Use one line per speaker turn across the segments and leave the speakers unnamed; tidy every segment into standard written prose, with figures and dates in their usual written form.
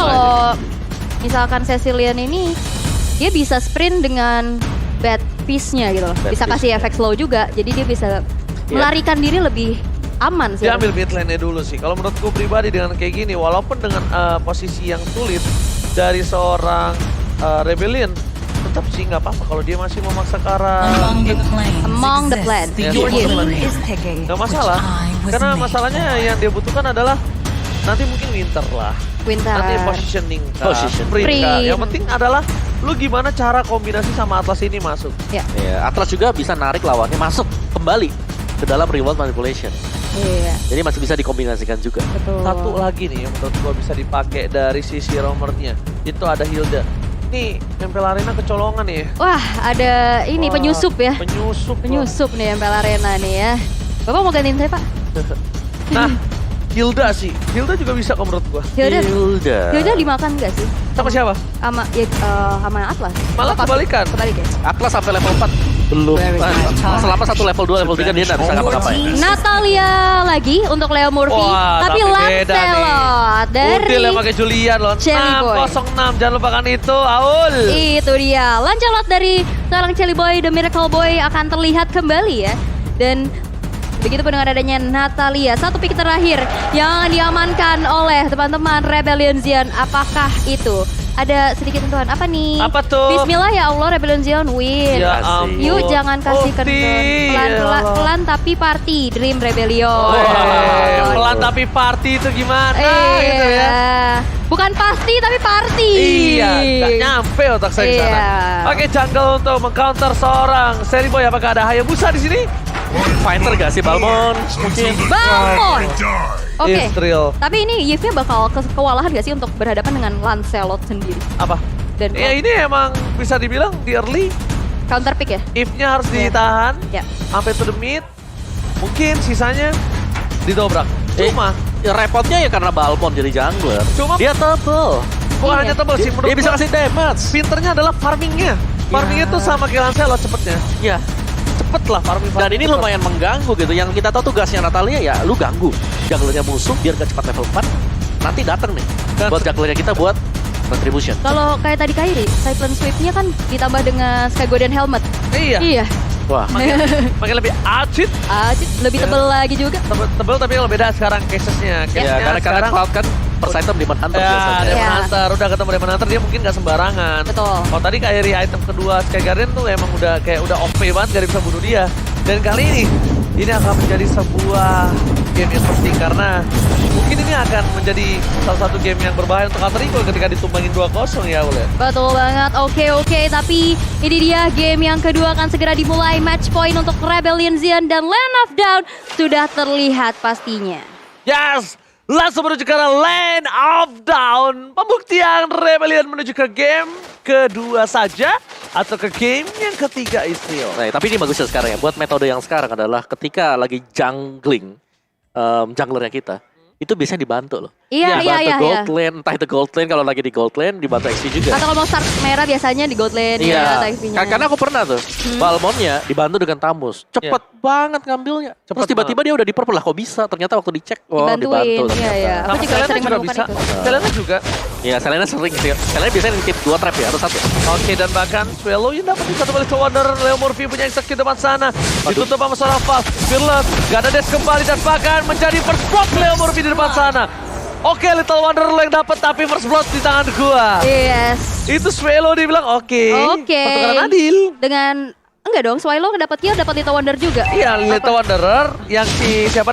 kalau misalkan Cecilian ini dia bisa sprint dengan bad piece-nya gitu loh. Bisa kasih efek slow juga, jadi dia bisa melarikan diri lebih aman sih.
Dia ambil mid lane-nya dulu sih. Kalau menurutku pribadi dengan kayak gini, walaupun dengan posisi yang sulit dari seorang Rebellion, tetap sih nggak apa-apa kalau dia masih memaksa ke arah
Among the plan.
nggak masalah. Karena masalahnya yang dia butuhkan adalah nanti mungkin winter lah.
Winter.
Nanti positioning kah,
Position.
sprint kah.
Sprint.
Yang penting adalah lu gimana cara kombinasi sama Atlas ini masuk.
Ya.
Ya, Atlas juga bisa narik lawannya masuk kembali ke dalam reward manipulation.
Iya,
Jadi masih bisa dikombinasikan juga.
betul.
Satu lagi nih yang menurut gua bisa dipakai dari sisi roamernya, itu ada Hilda. Nih, Empel Arena kecolongan nih.
Wah, ada ini
Wah,
penyusup ya.
Penyusup.
Penyusup nih Empel Arena nih ya. Bapak mau gantiin saya, Pak?
Nah, Hilda sih. Hilda juga bisa kok menurut gua.
Hilda
Hilda.
dimakan nggak sih?
Sama siapa?
Sama sama Atlas.
Malah
Apa?
kebalikan.
Kebalik ya?
Atlas sampai level 4 belum. Selama satu level 2, level 3 dia nggak bisa ngapa-ngapain.
Natalia lagi untuk Leo Murphy,
Wah,
tapi
beda nih.
Lancelot dari
Udil yang pakai Julian loh.
Jelly Boy.
606, jangan lupakan itu, Aul.
Itu dia, Lancelot dari seorang Jelly Boy, The Miracle Boy akan terlihat kembali ya. Dan begitu pun dengan adanya Natalia, satu pick terakhir yang diamankan oleh teman-teman Rebellion Zion. Apakah itu? Ada sedikit tentuan apa nih?
Apa tuh?
Bismillah ya Allah, Rebellion Zion win.
Ya
Kasih.
ampun.
Yuk jangan kasih
Ukti,
kendor.
ya
Pelan-pelan
Allah.
pelan tapi party, Dream Rebellion.
Pelan tapi party itu gimana gitu ya.
Bukan pasti tapi party.
Iya, gak nyampe otak saya ke sana.
Iya.
Oke, jungle untuk mengcounter seorang Seri Boy. Apakah ada Hayabusa di sini?
Fighter gak sih Balmon? Mungkin.
Balmon. Oke.
Israel.
Tapi ini Yves-nya bakal kewalahan gak sih untuk berhadapan dengan Lancelot sendiri?
Apa?
Dan
Ya ini emang bisa dibilang di early,
counter pick ya?
if-nya harus
Iya.
ditahan
Ya.
sampai to the mid. Mungkin sisanya didobrak. Cuma,
Repotnya ya karena Balmon jadi jungler.
Cuma-
Dia tebel.
bukan
Iya.
hanya tebel sih menurut
Dia bisa
gua.
kasih damage.
Pinternya adalah farmingnya. Farmingnya tuh sama kayak Lancelot cepetnya.
Ya.
Cepet lah farming.
Dan ini lumayan mengganggu gitu. Yang kita tahu tugasnya Natalia ya lu ganggu junglernya musuh biar gak cepat level 4. Nanti datang nih
Dan-
buat junglernya kita buat retribution.
Kalau kayak tadi Kairi, Cyclone Sweep-nya kan ditambah dengan Sky Golden Helmet.
Iya.
Iya.
Wah.
Makin lebih acid.
Lebih
Iya.
tebel lagi juga.
Tebel tapi yang beda sekarang casesnya.
Ya, karena
sekarang
Cloud kan per item Demon Hunter
ya,
biasanya.
Demon
Ya.
Hunter. Udah ketemu Demon Hunter dia mungkin gak sembarangan.
Betul.
Kalau tadi Kairi item kedua Sky Guardian tuh emang udah kayak udah OP banget, gak bisa bunuh dia. Dan kali ini akan menjadi sebuah game yang penting karena mungkin ini akan menjadi salah satu game yang berbahaya untuk Counter Eagle ketika ditumbangin 2-0 ya Ule.
Betul banget, oke. Tapi ini dia game yang kedua akan segera dimulai. Match point untuk Rebellion Zion dan Land of Dawn sudah terlihat pastinya.
Yes! Langsung menuju ke arah Land of Dawn. Pembuktian Rebellion menuju ke game kedua saja atau ke game yang ketiga Israel.
Nah, tapi ini bagusnya sekarang ya. Buat metode yang sekarang adalah ketika lagi jungling junglernya kita, itu biasanya dibantu loh.
Iya.
Dibantu gold lane, entah itu gold lane kalau lagi di gold lane, dibantu XP juga.
Atau kalau mau start merah biasanya di gold lane ya, atau
Iya,
XP-nya.
karena aku pernah tuh, Balmonnya dibantu dengan Tamus. Cepet banget ngambilnya. Terus
Cepet
tiba-tiba dia udah di purple lah, kok bisa? Ternyata waktu dicek, oh dibantu
Dibantuin,
ternyata.
iya. Aku
Sama
juga
Selena
sering
juga
menemukan
bisa.
itu.
Selena juga.
Iya, Selena sering sih. Selena biasanya nitip 2 trap ya, atau 1 ya?
Oke, dan bahkan Swallow yang dapat satu balik to Wonder. Leo Murphy punya execute depan sana. Ditutup sama seorang Fast. Fearless, gak ada dash kembali dan bahkan menjadi first blood Leo Murphy di depan sana. Oke, Little Wonder yang dapat tapi first blood di tangan gua.
Yes.
Itu Swallow dibilang oke.
Oke.
Pertukaran adil.
Dengan enggak dong, Swallow dapat kill, dapat Little Wonder juga.
Iya, Little Wanderer yang si siapa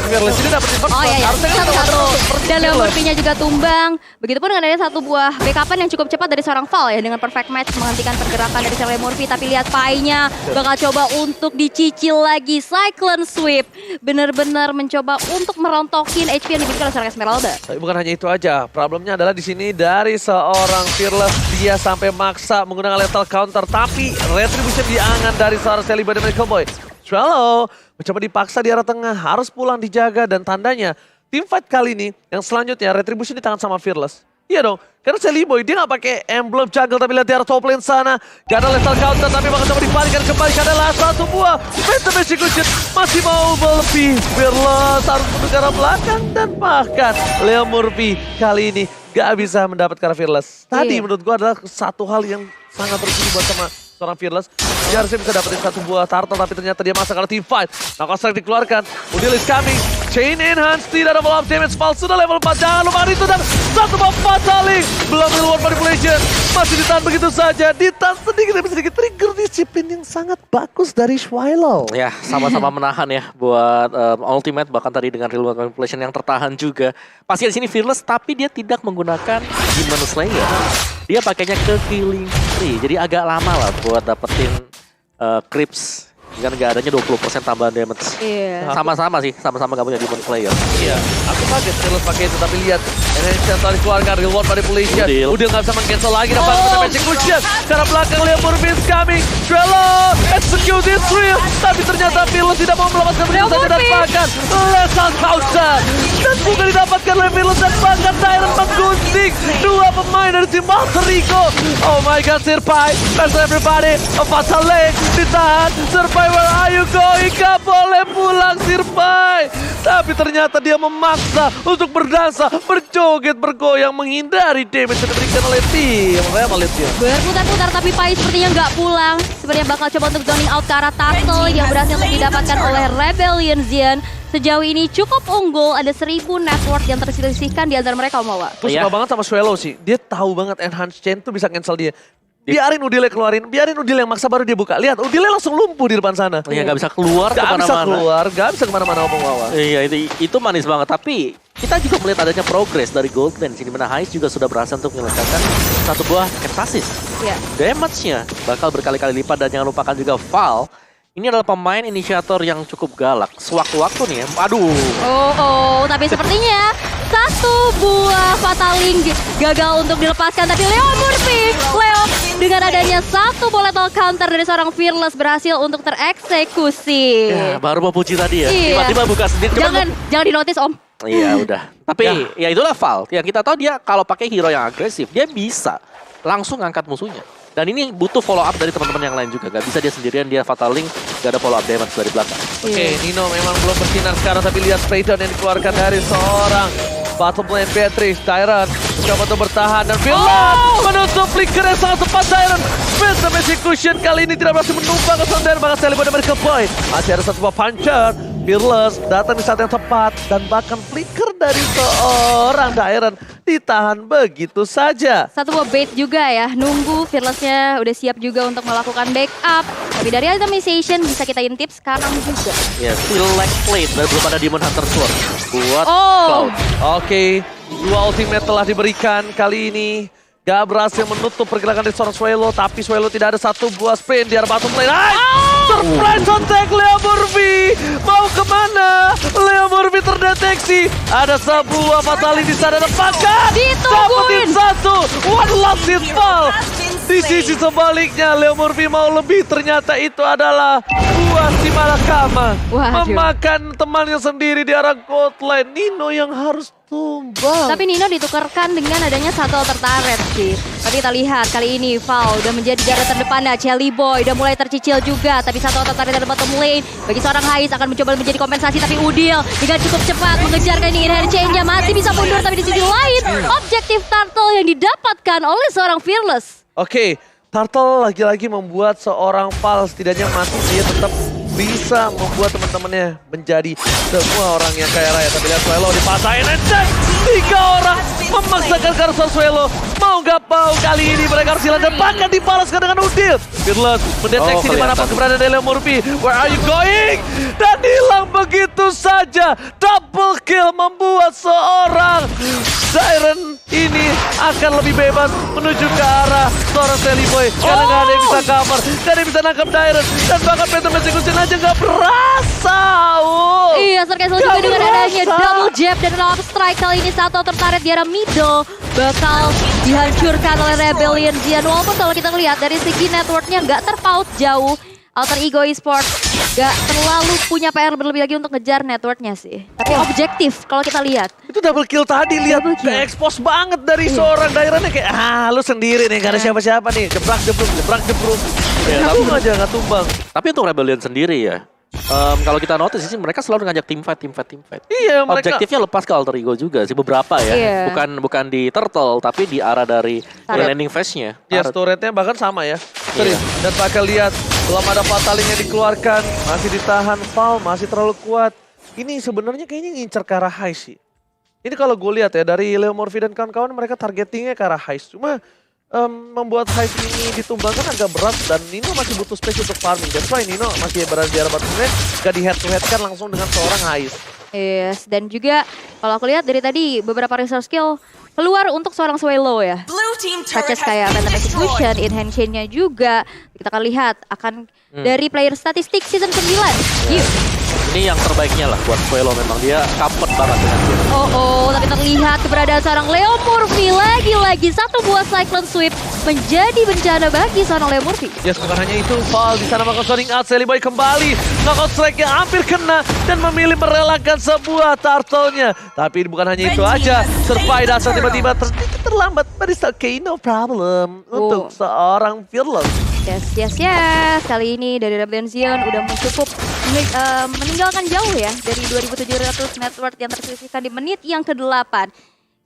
Fearless ini dapat first blood.
Oh iya,
Harusnya kan
satu-satu.
Little Wanderer untuk
Dan Leo
Fearless.
Murphy-nya juga tumbang. Begitupun dengan adanya satu buah backupan yang cukup cepat dari seorang Val ya. Dengan perfect match menghentikan pergerakan dari Leo Murphy. Tapi lihat Pai-nya bakal coba untuk dicicil lagi. Cyclone Sweep. Benar-benar mencoba untuk merontokin HP yang dimiliki oleh seorang Esmeralda.
Tapi bukan hanya itu aja, problemnya adalah di sini dari seorang Fearless dia sampai maksa menggunakan lethal counter, tapi retribution diangan dari seorang Sally Boy dan Miracle Boy. Swallow mencoba dipaksa di arah tengah, harus pulang dijaga dan tandanya teamfight kali ini yang selanjutnya retribution di tangan sama Fearless. Iya dong, karena Celiboy dia nggak pakai emblem jungle, tapi lihat di arah top lane sana. Gak ada lethal counter, tapi bakal coba dibalikan kembali karena lah satu buah Phantom Execution masih mau lebih. Fearless harus mundur ke arah belakang dan bahkan Leo Murphy kali ini gak bisa mendapatkan Fearless. Tadi menurut gua adalah satu hal yang sangat terjadi buat sama seorang Fearless. Dia harusnya bisa dapetin satu buah turtle, tapi ternyata dia masak karena team fight. Knockout Strike dikeluarkan, Udil is coming. Chain Enhance, tidak ada follow-up damage, Val sudah level 4, jangan lupa itu dan satu buah Fataling. Belum reward manipulation, masih ditahan begitu saja. Ditahan sedikit demi sedikit, trigger disiplin yang sangat bagus dari Schwilo.
Ya, sama-sama menahan ya buat ultimate, bahkan tadi dengan real manipulation yang tertahan juga. Pasti di sini Fearless, tapi dia tidak menggunakan Demon Slayer. Dia pakainya ke Killing Spree, jadi agak lama lah buat dapetin creeps. Dengan gak adanya 20% tambahan damage.
Iya.
Sama-sama sih, sama-sama gak punya Demon Slayer.
Iya, aku kaget Fearless pakai itu, tapi lihat Enhance yang telah dikeluarkan, reward manipulation. Udil nggak bisa meng-cancel lagi, dapat Phantom Execution. Karena belakang Leo Murphy is coming. Trello, execute this real. Tapi ternyata Fearless tidak mau melepaskan begitu saja dan bahkan lethal counter. Dan bukan didapatkan oleh Fearless dan bahkan Tyrant menggunting dua pemain dari tim Alter Ego. Oh my god, Sirpai, thanks everybody. Fataling ditahan, Sirpai, where are you going? Gak boleh pulang Sirpai. Tapi ternyata dia memaksa untuk berdansa, berjoget, bergoyang, menghindari damage yang diberikan oleh tim Revelit ya.
Berputar-putar tapi Pai sepertinya nggak pulang. Sepertinya bakal coba untuk zoning out ke arah Turtle yang berhasil untuk didapatkan oleh Rebellion Zion. Sejauh ini cukup unggul, ada 1000 network yang terselisihkan di antara mereka, Mawa.
Aku suka banget sama Swallow sih, dia tahu banget Enhance Chain tuh bisa cancel dia. Biarin Udile keluarin, biarin Udile yang maksa baru dia buka. Lihat, Udile langsung lumpuh di depan sana.
Iya, gak bisa keluar
Gak bisa
kemana-mana.
keluar, gak bisa kemana-mana Opung Wawa.
Iya, itu manis banget. Tapi kita juga melihat adanya progres dari Goldman. Sini mana Hais juga sudah berhasil untuk menyelesaikan satu buah Kentasis.
Iya.
Damage-nya bakal berkali-kali lipat dan jangan lupakan juga Val. Ini adalah pemain inisiator yang cukup galak. Sewaktu-waktu nih ya. Aduh.
Tapi sepertinya satu buah Fataling gagal untuk dilepaskan. Tapi Leo Murphy, dengan adanya satu bola lethal counter dari seorang Fearless berhasil untuk tereksekusi.
Ya, baru mau puji tadi ya.
Iya.
Tiba-tiba buka sendiri.
Jangan dinotis Om.
Iya udah. Tapi ya itulah Val. Yang kita tahu dia kalau pakai hero yang agresif, dia bisa langsung ngangkat musuhnya. Dan ini butuh follow up dari teman-teman yang lain juga. Gak bisa dia sendirian, dia Fataling, gak ada follow up damage dari belakang.
Oke, Nino memang belum bersinar sekarang, tapi lihat Spraydown yang dikeluarkan dari seorang bottom lane Beatrice. Tyrant mencoba untuk bertahan dan Fearless menutup flicker yang sangat tepat. Tyrant Phantom Execution kali ini tidak berhasil menumpang ke Sonder, bahkan Celiboy dan Medical Point. Masih ada satu buah puncher. Fearless datang di saat yang tepat dan bahkan flicker dari seorang Tyrant ditahan begitu saja.
Satu buah bait juga ya, nunggu Fearless-nya udah siap juga untuk melakukan backup. Tapi dari itemization bisa kita intip sekarang juga.
Ya, still lag plate dan belum ada Demon Hunter Sword buat
Oh.
Cloud.
Oke, dua ultimate telah diberikan kali ini. Gak berhasil menutup pergerakan dari seorang Swallow, tapi Swallow tidak ada satu buah sprint di arah bottom lane. Surprise attack Leo Murphy. Mau kemana? Leo Murphy terdeteksi. Ada sebuah Fataling di sana dan bahkan dapetin satu. One lost his fall. Di sisi sebaliknya Leo Murphy mau lebih, ternyata itu adalah buah si Malakama.
Waduh.
Memakan temannya sendiri di arah gold lane. Nino yang harus tumbang.
Tapi Nino ditukarkan dengan adanya satu alter turret sih. Tapi kita lihat kali ini Val udah menjadi garda terdepannya. Celiboy udah mulai tercicil juga. Tapi satu alter turret dari bottom lane. Bagi seorang Hais akan mencoba menjadi kompensasi. Tapi Udil dengan cukup cepat mengejarkan ini. Inherent Chain-nya masih bisa mundur. Tapi di sisi lain objektif turtle yang didapatkan oleh seorang Fearless.
Oke, Turtle lagi-lagi membuat seorang Val setidaknya mati, dia tetap bisa membuat teman-temannya menjadi semua orang yang kaya raya. Tapi lihat Swallow dipatahin dan cek 3 orang memaksakan Karson Swallow. Mau gak mau kali ini mereka harus hilang dan bahkan dibalaskan dengan Udil. Fearless mendeteksi dimanapun keberadaan Leo Murphy. Where are you going? Dan hilang begitu saja. Double kill membuat seorang Siren ini akan lebih bebas menuju ke arah seorang Celiboy. Karena gak ada yang bisa cover, gak ada yang bisa nangkap Siren. Dan bahkan Phantom Execution aja gak berasa.
Iya, Sarkazal juga dengan adanya double jab dan love strike. Kali ini satu tertarik di arah middle bakal dihancurkan oleh Rebellion Zion. Walaupun kalau kita lihat dari segi networknya nggak terpaut jauh. Alter Ego Esports gak terlalu punya PR berlebih lagi untuk ngejar networknya sih. Tapi objektif kalau kita lihat.
Itu double kill tadi, lihat
Double kill.
kayak expose banget dari seorang Dairannya kayak lu sendiri nih, gak ada siapa-siapa nih, jebrak jebruk.
Ya,
Langsung aja gak tumbang.
Tapi untuk Rebellion sendiri ya, kalau kita notice sih mereka selalu ngajak team fight.
Iya, mereka
Objektifnya lepas ke Alter Ego juga sih beberapa ya.
Iya.
Bukan di turtle tapi di arah dari landing phase-nya.
ya turretnya bahkan sama ya. Serius. Dan bakal lihat belum ada fataling yang dikeluarkan, masih ditahan Val, masih terlalu kuat. Ini sebenarnya kayaknya ngincer ke arah high sih. Ini kalau gue lihat ya dari Leo Morphy dan kawan-kawan mereka targetingnya ke arah high. Cuma membuat high ini ditumbangkan agak berat dan Nino masih butuh space untuk farming. That's why Nino masih berada di arah bottom lane, gak di head to head kan langsung dengan seorang high.
Yes, dan juga kalau aku lihat dari tadi beberapa resource skill keluar untuk seorang Swallow ya. Such as kayak Random Execution, In-Hand Chain-nya juga. Kita akan lihat akan dari player statistik season 9. Yuk.
Ini yang terbaiknya lah buat Swallow, memang dia comfort banget dengan dia.
Tapi terlihat keberadaan seorang Leo Morphy lagi-lagi satu buah Cyclone Sweep menjadi bencana bagi seorang Leo Morphy.
Yes, bukan hanya itu, Val di sana melakukan sounding out, Sally Boy kembali. Knockout strike yang hampir kena dan memilih merelakan sebuah turtle-nya. Tapi bukan hanya itu aja, Survive dasar tiba-tiba sedikit terlambat. But it's okay, no problem untuk seorang Fearless.
Yes. Kali ini dari Rebellion Zion udah cukup meninggalkan jauh ya dari 2.700 net worth yang tersisihkan di menit yang ke-8.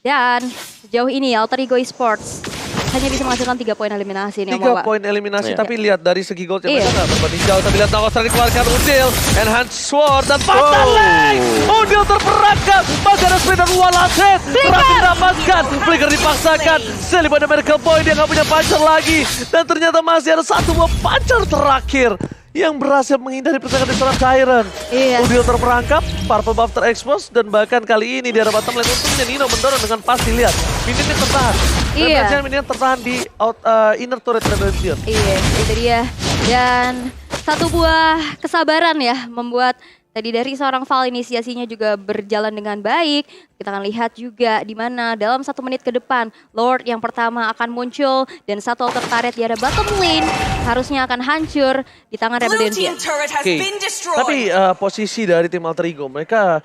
Dan sejauh ini Alter Ego Esports hanya bisa menghasilkan 3 poin eliminasi nih.
3 poin eliminasi,
Iya.
tapi lihat dari segi gold
Iya.
mereka nggak berbanding jauh. Tapi lihat Knockout strike dikeluarkan Udil, Enhanced Sword dan Fatal Lane. Udil terperangkap, maka ada speed dan Wall Head. Berhasil didapatkan, Flicker dipaksakan. Sally Boy dan Miracle Boy dia nggak punya puncher lagi. Dan ternyata masih ada satu buah puncher terakhir yang berhasil menghindari persaingan di seorang Kyren.
Iya.
Udil terperangkap, Purple Buff terekspos, dan bahkan kali ini di arah bottom lane untungnya Nino mendorong dengan pasti, lihat. Minionnya tertahan.
Iya.
Minion tertahan di inner turret Rebellion.
Iya, itu dia. Dan satu buah kesabaran ya membuat tadi dari seorang Val inisiasinya juga berjalan dengan baik. Kita akan lihat juga di mana dalam 1 menit ke depan Lord yang pertama akan muncul dan satu altar turret di arah bottom lane harusnya akan hancur di tangan Rebellion.
Oke, tapi posisi dari tim Alter Ego mereka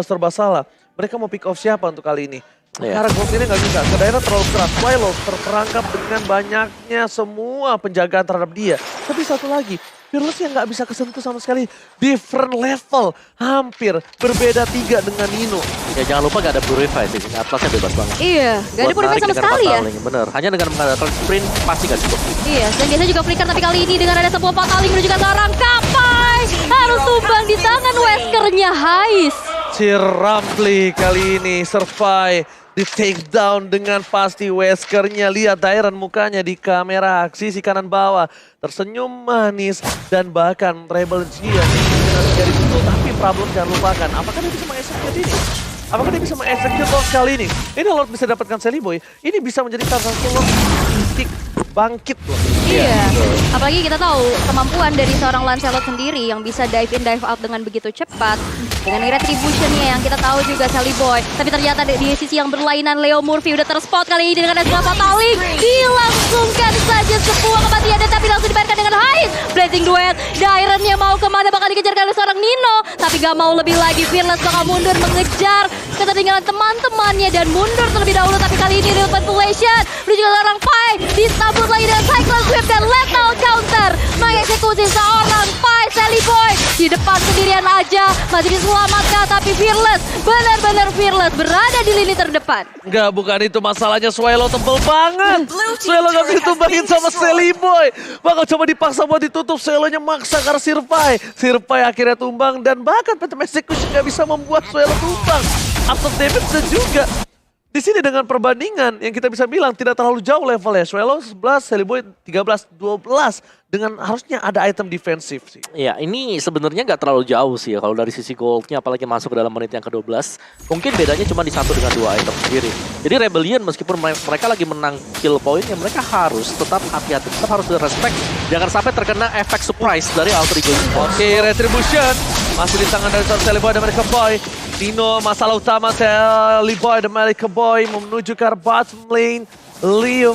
serba salah. Mereka mau pick off siapa untuk kali ini? Karena gold ini nggak bisa, ke daerah terlalu keras. Swallow terperangkap dengan banyaknya semua penjagaan terhadap dia. Tapi satu lagi, Fearless yang nggak bisa kesentuh sama sekali. Different level, hampir berbeda 3 dengan Nino.
Ya jangan lupa gak ada Blue Revive sih, Atlasnya bebas banget.
Iya, gak ada
Buat
purifier
narik
sama
dengan
sekali ya.
Fataling, bener, hanya dengan mengadakan sprint pasti gak cukup.
Iya, dan biasanya juga flicker tapi kali ini dengan ada sebuah fataling menuju ke seorang Kapai. Harus tumbang di tangan Weskernya Hais.
Si Rampli kali ini survive di take down dengan pasti. Weskernya, lihat Dairan mukanya di kamera sisi kanan bawah tersenyum manis dan bahkan Rebel Gia menjadi betul. Tapi problem jangan lupakan, apakah dia bisa mengexecute ini? Apakah dia bisa mengexecute Lord kali ini? Ini Lord bisa dapatkan Sally Boy, ini bisa menjadi salah satu Lord mistik bangkit loh.
Iya, apalagi kita tahu kemampuan dari seorang Lancelot sendiri yang bisa dive in, dive out dengan begitu cepat. Dengan retribution-nya yang kita tahu juga Sally Boy. Tapi ternyata di sisi yang berlainan Leo Morphy udah terspot kali ini dengan sebuah fataling. Dilangsungkan saja sebuah kematian dan tapi langsung dibayarkan dengan Hais. Blazing Duet, Dairen-nya mau kemana bakal dikejar oleh seorang Nino. Tapi gak mau lebih lagi, Fearless bakal mundur mengejar ketertinggalan teman-temannya dan mundur terlebih dahulu. Tapi kali ini real ventilation menuju ke seorang Pai. Disambut lagi dengan Cyclone Swift dan lethal counter. Mengeksekusi seorang Pai. Sally Boy di depan sendirian aja. Masih diselamatkan tapi Fearless, benar-benar Fearless berada di lini terdepan.
Enggak, bukan itu masalahnya. Swallow tebel banget. Swallow gak bisa ditumbangin sama Sally Boy. Bakal coba dipaksa buat ditutup. Swallow-nya maksa karena Sirpai. Sirpai akhirnya tumbang dan bahkan Phantom Execution gak bisa membuat Swallow tumbang. Atau damage juga. Di sini dengan perbandingan yang kita bisa bilang tidak terlalu jauh levelnya. Swallow 11, Sally Boy 13, 12. Dengan harusnya ada item defensif sih.
Ya ini sebenarnya nggak terlalu jauh sih ya kalau dari sisi goldnya, apalagi masuk ke dalam menit yang ke-12. Mungkin bedanya cuma di 1 dengan 2 item sendiri. Jadi Rebellion meskipun mereka lagi menang kill point, ya mereka harus tetap hati-hati, tetap harus respect. Jangan sampai terkena efek surprise dari Alter Ego.
Oke, Retribution masih di tangan dari Sally Boy dan American Boy. Nino, masalah utama Sally Boy dan American Boy menuju ke bottom lane. Leo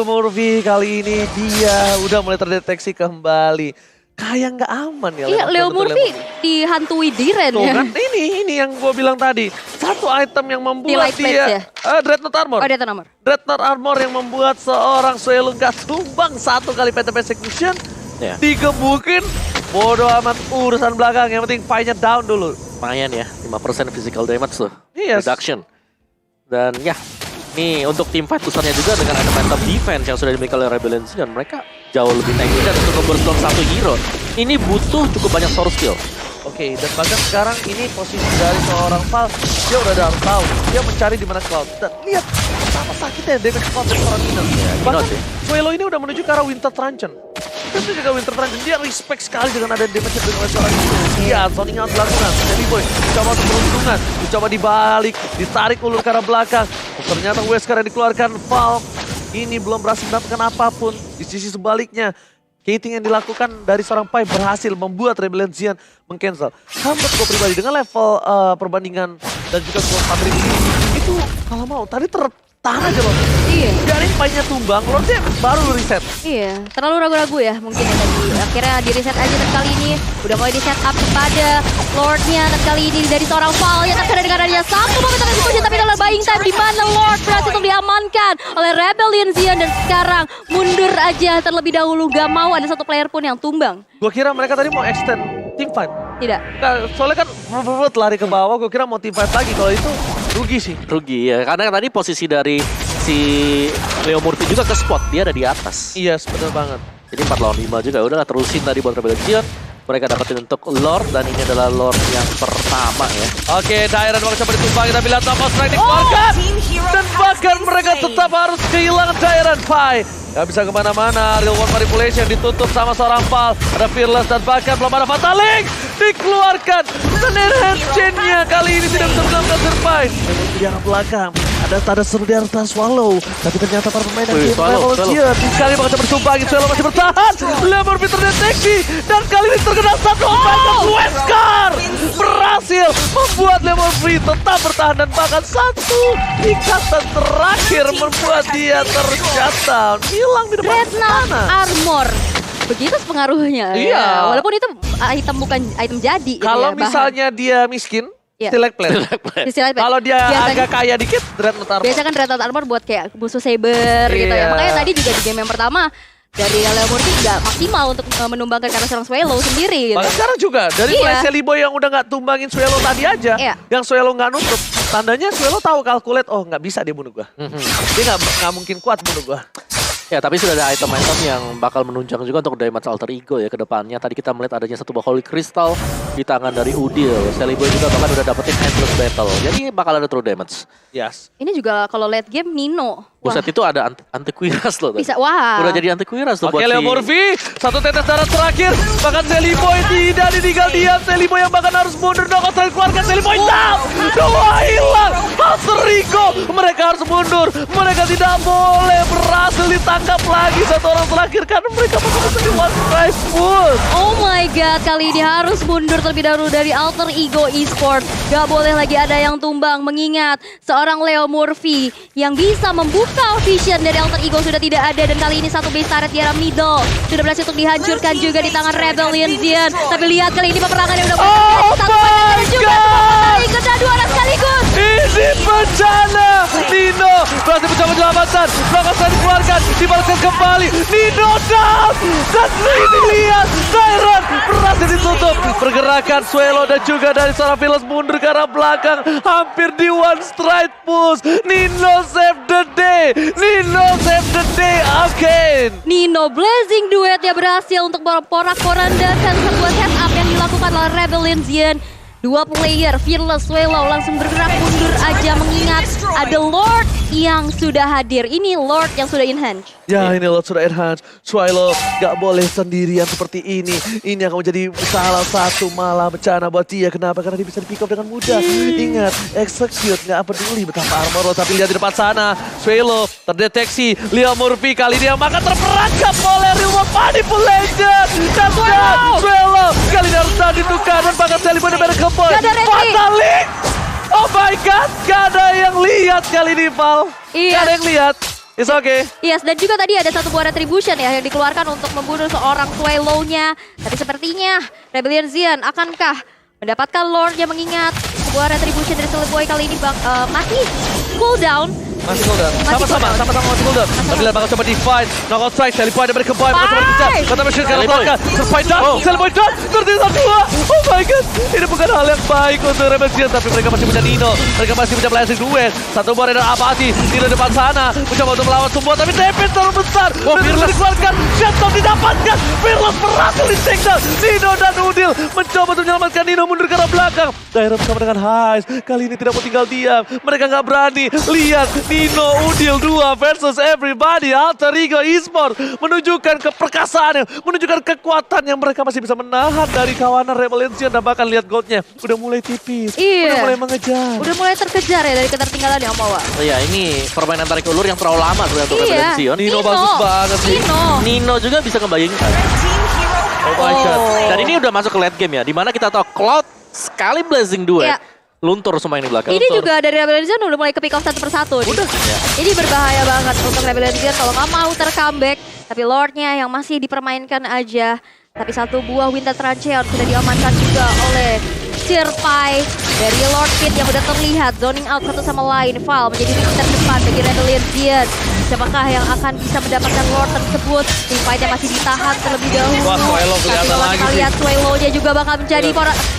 Morphy kali ini dia udah mulai terdeteksi kembali. kayak nggak aman ya.
Iya, Leo
Untuk
Murphy dihantui Diren
Tuh
ya.
kan, ini yang gue bilang tadi. Satu item yang membuat
light plates
dia Dreadnought Armor.
Oh, dia tuh nomor.
Dreadnought Armor yang membuat seorang Suelo nggak tumbang satu kali PTP Execution.
Ya.
Digebukin, bodo amat urusan belakang. Yang penting fight-nya down dulu.
Lumayan ya, 5% physical damage tuh.
Yes.
Reduction. Dan ya, nih untuk tim fight besarnya juga dengan elemental defense yang sudah dimiliki oleh Rebellion dan mereka jauh lebih teknikal untuk membuat satu hero. Ini butuh cukup banyak source skill.
Oke, dan bahkan sekarang ini posisi dari seorang Val, dia udah harus tahu. Dia mencari di mana Cloud. Dan lihat betapa sakitnya damage Cloud dari seorang Nino. Bahkan
sih.
Suelo ini udah menuju ke arah Winter Truncheon. Dia menuju ke Winter Truncheon. Dia respect sekali dengan ada damage dari seorang Nino. Iya, Sonic Out dilakukan. Jelly Boy coba untuk peruntungan. Dicoba dibalik, ditarik ulur ke arah belakang. Ternyata Wesker yang dikeluarkan Val. Ini belum berhasil mendapatkan apapun. Di sisi sebaliknya, gating yang dilakukan dari seorang Pai berhasil membuat Rebellion Xian meng-cancel. Menurut gue pribadi dengan level perbandingan dan juga squad Patrick itu kalau mau tadi tertahan aja loh.
Iya.
Biarin Pai-nya tumbang, Lordnya baru reset.
Iya, terlalu ragu-ragu ya mungkin ya tadi. Akhirnya di reset aja dan kali ini udah mulai di set up kepada Lordnya dan kali ini dari seorang Val yang terkena dengan adanya satu momen terkena dipuji tapi dalam buying time di mana Lord berhasil untuk diamankan oleh Rebellion Xian dan sekarang mundur aja terlebih dahulu, gak mau ada satu player pun yang tumbang.
Gue kira mereka tadi mau extend team fight.
Tidak.
Nah, soalnya kan lari ke bawah, gue kira mau team fight lagi. Kalau itu rugi sih.
Rugi ya, karena tadi posisi dari si Leo Murphy juga ke spot, dia ada di atas.
Iya, yes, bener banget.
Jadi 4 lawan 5 juga, udah terusin tadi buat Rebellion Xian. Mereka dapetin untuk Lord dan ini adalah Lord yang pertama ya.
Oke, Dairon bakal coba ditumbangin tapi lihat Topaz strike dikeluarkan. Dan bahkan mereka tetap harus kehilangan Dairon Pai. Gak bisa kemana-mana, Real World Manipulation ditutup sama seorang Val. Ada Fearless dan bahkan belum ada Fatal Link. Dikeluarkan. Dan enhance chain-nya kali ini tidak bisa menemukan Survive. Di arah belakang, ada tanda seru di arah Swallow. Tapi ternyata para pemain yang
Swallow.
sekali bakal coba ditumbangin. Swallow masih bertahan. Leo Murphy terdeteksi. Dan kali ini terkena satu ombak Wesker. Berhasil membuat Leo Murphy tetap bertahan. Dan bahkan satu ikatan terakhir membuat dia tershutdown. Hilang di depan
Dreadnought
sana.
Armor. Begitu pengaruhnya.
Iya.
Ya. Walaupun itu item bukan item jadi. gitu
Kalau
ya, bahan.
misalnya dia miskin,
Iya.
select plan.
Istilahnya,
Kalau dia
biasanya-
agak kaya dikit, Dreadnought Armor.
Biasa kan Dreadnought Armor buat kayak musuh saber gitu ya.
Iya.
Makanya tadi juga di game yang pertama dari Leo Murphy nggak maksimal untuk menumbangkan karena seorang Swallow sendiri gitu.
Bahkan sekarang juga, dari
Iya.
mulai Shelly Boy yang udah nggak tumbangin Swallow tadi aja,
Iya.
yang Swallow nggak nutup, tandanya Swallow tahu calculate, oh nggak bisa dia bunuh gua. Dia nggak mungkin kuat bunuh gua.
Ya, tapi sudah ada item-item yang bakal menunjang juga untuk damage alter ego ya ke depannya. Tadi kita melihat adanya satu buah Holy Crystal di tangan dari Udil. Shelly Boy juga bahkan udah dapetin Endless Battle. Jadi bakal ada true damage.
Yes.
Ini juga kalau late game Nino.
Buset itu ada anti-Quiras loh tadi.
Bisa, wah.
Udah jadi anti-Quiras tuh
Oke, Leo Murphy, satu tetes darah terakhir. Bahkan Shelly Boy tidak ditinggal diam. Shelly Boy yang bahkan harus mundur. Dong, Australia keluarkan Shelly Boy. Down. Dua hilang. Alter Ego. Mereka harus mundur. Mereka tidak boleh berhasil ditangkap lagi satu orang terakhir. Karena mereka bakal menjadi one strike full.
Oh my god, kali ini harus mundur terlebih dahulu dari Alter Ego Esports. Gak boleh lagi ada yang tumbang, mengingat seorang Leo Murphy yang bisa membuka vision dari Alter Ego sudah tidak ada. Dan kali ini satu base turret di arah middle sudah berhasil untuk dihancurkan juga di tangan Rebellion Xian. Tapi lihat kali ini peperangan yang udah
Oh
satu
my
pada juga
God!
kena dua orang sekaligus.
Ini bencana. Nino berhasil mencoba penyelamatan. Melakukan dikeluarkan. Dibalaskan kembali. Nino down. Dan ini lihat. Dairon berhasil ditutup. Pergerakan Swallow dan juga dari seorang Phyllis mundur ke arah belakang. Hampir di one strike push. Nino save the day. Nino save the day again.
Nino Blazing Duet ya berhasil untuk porak-porandakan sebuah setup yang dilakukan oleh Rebellion Xian. Dua player, Fearless Swallow langsung bergerak mundur aja mengingat ada Lord yang sudah hadir. Ini Lord yang sudah enhance.
Ya ini Lord sudah enhance. Swallow gak boleh sendirian seperti ini. Ini akan menjadi salah satu malah bencana buat dia. Kenapa? Karena dia bisa di pick up dengan mudah. Ingat, execute gak peduli betapa armor lo. Tapi lihat di depan sana, Swallow terdeteksi. Leo Murphy kali ini yang makan terperangkap oleh Real World Manipulation. Dan Swallow kali ini harus ditukar. Dan bahkan Shelly Boy dan Keboy.
Gak ada ready.
Fatal Link. Oh my god, gak ada yang lihat kali ini Val.
Iya.
Gak ada yang lihat. It's okay.
Yes, dan juga tadi ada satu buah retribution ya yang dikeluarkan untuk membunuh seorang Swallow-nya. Tapi sepertinya Rebellion Xion akankah mendapatkan Lord yang mengingat sebuah retribution dari Silly Boy kali ini masih cooldown.
Masih cooldown. Sama-sama masih cooldown. Tapi lihat bakal coba di-fight. Knockout strike, Silly Boy ada berkembang. Bakal coba dikejar. Kata Machine ke arah belakang. Survive down. Silly Boy down. Tertinggal 2. Oh my god. Ini bukan hal yang baik untuk Rebellion Xion. Tapi mereka masih punya Nino. Mereka masih punya Blazing Duet. Satu buah Raiden Apathy. Nino depan sana. Mencoba untuk melawan semua. Tapi damage terlalu besar. Fearless dikeluarkan. Shutdown didapatkan. Fearless berhasil di takedown. Nino dan Udil mencoba untuk menyelamatkan Nino mundur ke arah belakang. Daerah bersama dengan Hais. Kali ini tidak mau tinggal diam. Mereka nggak berani. Lihat Nino, Udil 2 versus everybody. Alter Ego Esports menunjukkan keperkasaannya, menunjukkan kekuatan yang mereka masih bisa menahan dari kawanan Rebellion Xion. Dan bahkan lihat goldnya udah mulai tipis, udah mulai mengejar.
Udah mulai terkejar ya dari ketertinggalan yang awal.
Iya, ini permainan tarik ulur yang terlalu lama sebenarnya untuk Rebellion Xion.
Nino bagus banget sih.
Nino juga bisa ngebayangkan.
Oh my god.
Dan ini udah masuk ke late game ya, dimana kita tahu Cloud sekali Blazing Duet.
Iya.
Luntur semua yang di belakang.
Ini juga dari Rebellion Xion udah mulai ke pick off satu persatu.
Udah. Ya.
Ini berbahaya banget untuk Rebellion Xion kalau nggak mau ter-comeback. Tapi Lordnya yang masih dipermainkan aja. Tapi satu buah Winter Trancheon sudah diamankan juga oleh Sirpai dari Lord Pit yang udah terlihat zoning out satu sama lain. Val menjadi tim terdepan bagi Rebellion Xion. Siapakah yang akan bisa mendapatkan Lord tersebut? Tim fight-nya masih ditahan terlebih dahulu.
Wah, Swallow kelihatan
tapi kalau
lagi
kita
sih.
lihat Swallow-nya juga bakal menjadi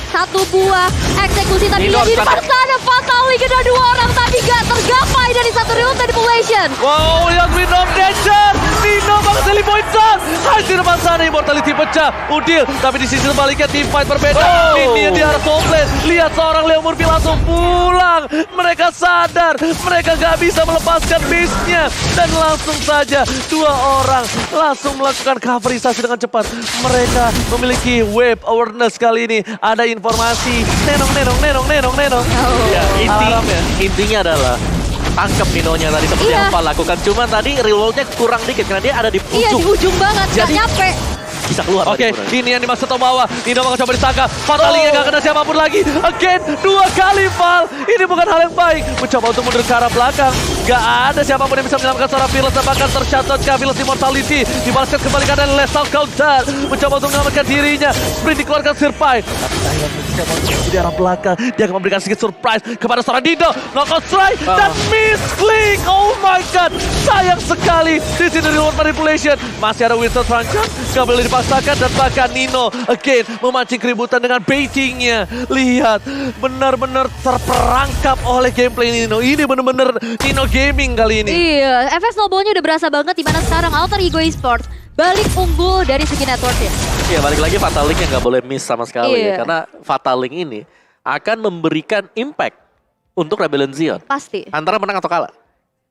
satu buah eksekusi. Tapi
Nino
di depan
sekarang.
sana Fatali kena 2 orang tapi gak tergapai dari satu real manipulation.
Wow, lihat Wind of Danger. Nino bakal Silly Boy down. Hai di depan sana Immortality pecah. Udil, tapi di sisi sebaliknya team fight berbeda. Ini di arah top lane. Lihat seorang Leo Murphy langsung pulang. Mereka sadar, mereka gak bisa melepaskan base-nya. Dan langsung saja 2 orang langsung melakukan coverisasi dengan cepat. Mereka memiliki wave awareness kali ini. Ada informasi. Nenong.
Ya,
Alam ya.
intinya adalah tangkap Ninonya tadi seperti
Iya.
yang Val lakukan. Cuman tadi reloadnya kurang dikit karena dia ada di
Iya di
ujung.
ujung banget, gak
Jadi-
nyampe.
Bisa keluar.
Oke,
tadi
ini yang dimaksud Tomawa. Nino bakal coba disangka. Fatalinya gak kena siapapun lagi. Again, 2 kali Val. Ini bukan hal yang baik. Mencoba untuk mundur ke arah belakang. Gak ada siapapun yang bisa menyelamatkan seorang Fearless. Dan bahkan tercatat ke Fearless Immortality. Dibalaskan kembali keadaan Lethal Counter. Mencoba untuk menyelamatkan dirinya. Sprint dikeluarkan Sirpai. Tapi sayang mencoba untuk di arah belakang. Dia akan memberikan sedikit surprise kepada seorang Nino. Knockout strike dan miss-click. Oh my god. Sayang sekali. Di sini reward manipulation. Masih ada Winston Franchon. Gak boleh dipaksakan dan bahkan Nino again memancing keributan dengan baitingnya. Lihat, benar-benar terperangkap oleh gameplay Nino. Ini benar-benar Nino Gaming kali ini.
Iya, FS Snowball-nya udah berasa banget di mana sekarang Alter Ego Esports balik unggul dari segi networknya.
Iya, balik lagi Fatal Link yang nggak boleh miss sama sekali
Iya.
ya. Karena Fatal Link ini akan memberikan impact untuk Rebellion Xion.
Pasti.
Antara menang atau kalah.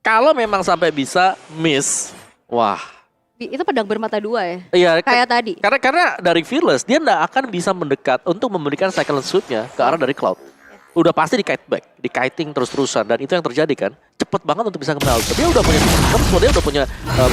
Kalau memang sampai bisa miss, wah.
Itu pedang bermata 2 ya.
Iya,
Kayak tadi.
Karena dari Fearless dia nggak akan bisa mendekat untuk memberikan second sweep-nya ke arah dari Cloud. Udah pasti di-kite back, di-kiting terus-terusan dan itu yang terjadi kan. Cepet banget untuk bisa nge-melt. Dia udah punya dia udah punya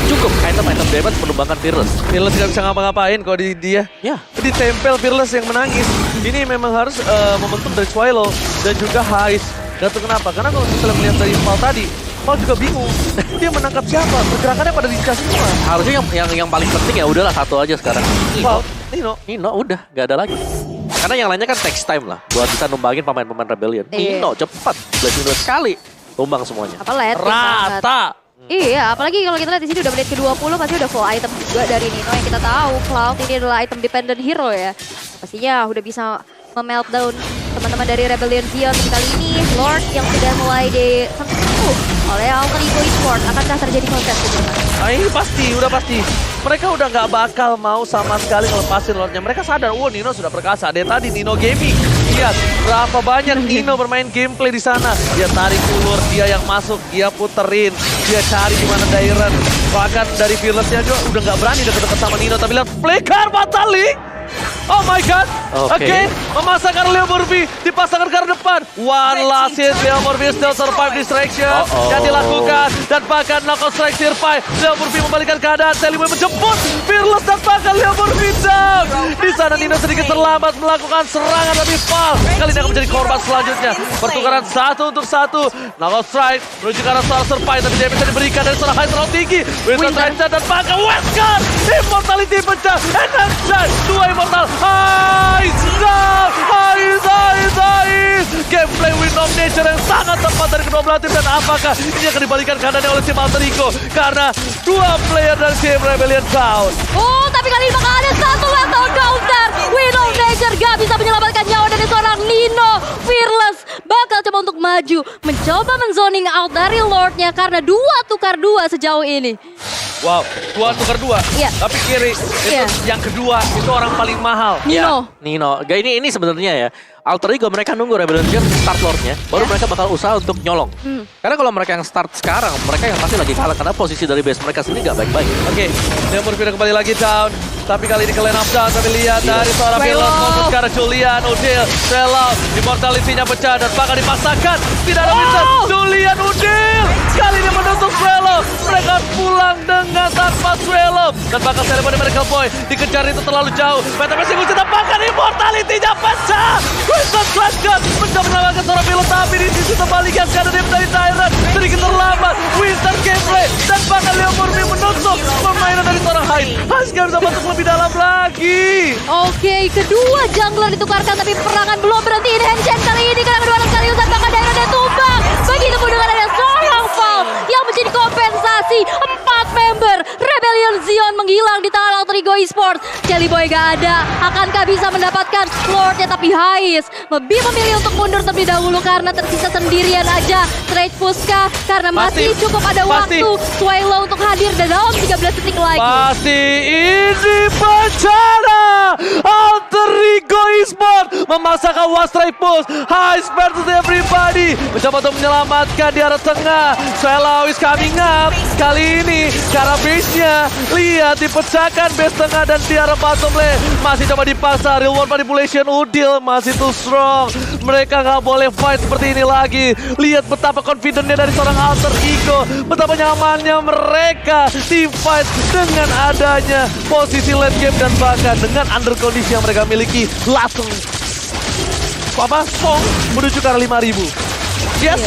cukup item-item damage menumbangkan Fearless.
Fearless gak bisa ngapa-ngapain kalau di dia.
Ya.
Ditempel Fearless yang menangis. Ini memang harus momentum dari Swallow dan juga Hais. Gak tahu kenapa, karena kalau misalnya melihat dari Val tadi, Val juga bingung. Dia menangkap siapa? Pergerakannya pada Dinka semua.
Harusnya yang paling penting ya udahlah satu aja sekarang.
Val, Nino.
Nino udah gak ada lagi. Karena yang lainnya kan takes time lah buat bisa numbangin pemain-pemain Rebellion.
Iya.
Nino cepat, Blazing Duet sekali tumbang semuanya.
Apa led banget.
Rata.
Iya, apalagi kalau kita lihat di sini udah menit ke-20 pasti udah full item juga dari Nino yang kita tahu Cloud ini adalah item dependent hero ya. Pastinya udah bisa memeltdown teman-teman dari Rebellion Xion. Kali ini Lord yang sudah mulai disentuh oleh Alter Ego Esports. Akankah terjadi kontes gitu?
Ini pasti, udah pasti. Mereka udah nggak bakal mau sama sekali ngelepasin Lordnya. Mereka sadar, Nino sudah perkasa. Dari tadi Nino Gaming. Lihat berapa banyak Nino bermain gameplay di sana. Dia tarik ulur, dia yang masuk, dia puterin, dia cari di mana Dairen. Bahkan dari Fearless-nya juga udah nggak berani deket-deket sama Nino. Tapi lihat flicker Fatali. Oh my god,
Oke.
Again, memasangkan Leo Murphy, dipasangkan ke arah depan. One last hit, Leo Murphy still survive distraction. Yang dilakukan, dan bahkan knockout strike Sirpai. Leo Murphy membalikan keadaan, Celiboy menjemput. Fearless dan bahkan Leo Murphy down. Di sana Nino sedikit terlambat melakukan serangan, tapi foul. Kali ini akan menjadi korban selanjutnya. Pertukaran 1 untuk 1. Knockout strike menuju ke arah seorang Sirpai, tapi dia bisa diberikan dari seorang high terlalu tinggi. Winston Trencher dan bahkan Wesker. Immortality pecah. And then shot. 2 Immortal. Gameplay Wind of Nature yang sangat tepat dari kedua belah tim. Dan apakah ini akan dibalikan keadaannya oleh tim Alter Ego? Karena 2 player dari tim Rebellion down.
Oh, tapi kali ini bakal ada satu lethal counter. Wind of Nature gak bisa menyelamatkan nyawa dari seorang Nino. Fearless bakal coba untuk maju, mencoba menzoning out dari Lordnya karena 2 tukar 2 sejauh ini.
Wow, 2 tukar 2.
Iya.
Tapi kiri itu
Iya.
yang kedua itu orang paling mahal.
Nino.
Nino. Gak, ini sebenarnya ya. Alter Ego mereka nunggu Rebellion start Lordnya, baru mereka bakal usaha untuk nyolong. Karena kalau mereka yang start sekarang, mereka yang pasti lagi kalah karena posisi dari base mereka sendiri gak baik-baik.
Oke, Leo Murphy udah kembali lagi down. Tapi kali ini ke lane up down. Tapi lihat dari seorang Fearless fokus ke arah Julian. Udil, Swallow, Immortality-nya pecah dan bahkan dipaksakan. Tidak ada Winston, Julian, Udil. Kali ini menutup Swallow. Mereka pulang dengan tanpa Swallow. Dan bahkan Celiboy dan Miracle Boy dikejar itu terlalu jauh. Phantom masih kunci dan bahkan Immortality-nya pecah. Winston Flashgun mencoba menyelamatkan seorang Fearless. Tapi di sisi sebaliknya sekarang dia menjadi Tyrant. Sedikit terlambat. Winston gameplay. Dan bahkan Leo Murphy menutup permainan dari seorang Hyde. Hyde gak bisa masuk lebih dalam lagi.
Oke, kedua jungler ditukarkan tapi perangan belum berhenti. Ini handshake kali ini karena kedua anak seriusan bahkan Dairon tumbang. Begitupun dengan ada seorang foul yang menjadi kompensasi. 4 member Rebellion Zion menghilang di tangan Alter Ego Esports. Celiboy gak ada, akankah bisa mendapatkan Lordnya? Tapi Hais lebih memilih untuk mundur terlebih dahulu karena tersisa sendirian aja. Trade Puska karena masih cukup ada waktu Swallow untuk hadir dan dalam 13 detik lagi.
Pasti ini bencana. Alter Ego Esports memasangkan one strike push. High versus everybody. Mencoba untuk menyelamatkan di arah tengah. Swallow is coming up. Kali ini cara base-nya lihat dipecahkan base tengah dan di arah bottom lane. Masih coba dipaksa. Real world manipulation. Udil masih too strong. Mereka nggak boleh fight seperti ini lagi. Lihat betapa confident-nya dari seorang Alter Ego. Betapa nyamannya mereka team fight dengan adanya posisi late game dan bahkan dengan under kondisi yang mereka miliki langsung song menuju ke arah 5.000. Yes,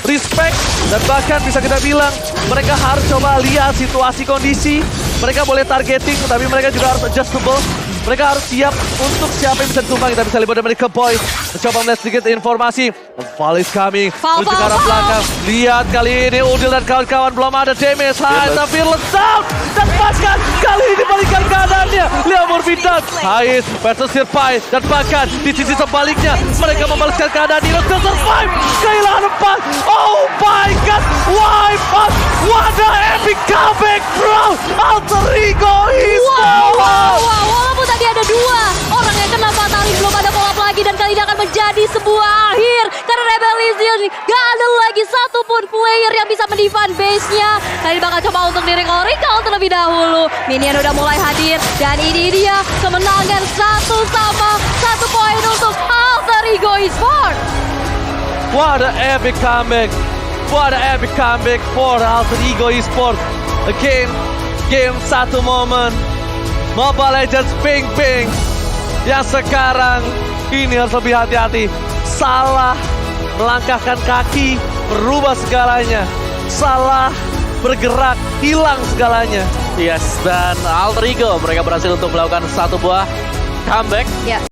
respect dan bahkan bisa kita bilang mereka harus coba lihat situasi kondisi. Mereka boleh targeting tapi mereka juga harus adjustable. Mereka harus siap untuk siapa yang bisa ditumbang. Kita bisa lihat dari Miracle Boy mencoba melihat sedikit informasi. Fall is coming menuju ke arah belakang. Lihat kali ini Udil dan kawan-kawan belum ada damage. Hais tapi down dan bahkan kali ini balikan keadaannya. Leo Murphy down. Hais versus Sirpai dan bahkan di sisi sebaliknya mereka membalaskan keadaan. Nino still survive. Kehilangan 4. Oh my god. Wipe out. What a epic comeback bro. Alter Ego Esports.
Wow. Walaupun tadi ada 2 orang yang kena fatality, belum ada follow up lagi dan kali ini akan menjadi sebuah akhir karena Rebellion gak ada lagi satupun player yang bisa mendefend base-nya. Kali ini bakal coba untuk recall terlebih dahulu. Minion udah mulai hadir dan ini dia kemenangan 1 poin untuk Alter Ego Esports.
What an epic comeback. What an epic comeback for Alter Ego Esports. Again, game 1 moment. Mobile Legends ping-ping. Yang sekarang ini harus lebih hati-hati. Salah melangkahkan kaki, berubah segalanya. Salah bergerak, hilang segalanya.
Yes, dan Alter Ego mereka berhasil untuk melakukan satu buah comeback.
Ya.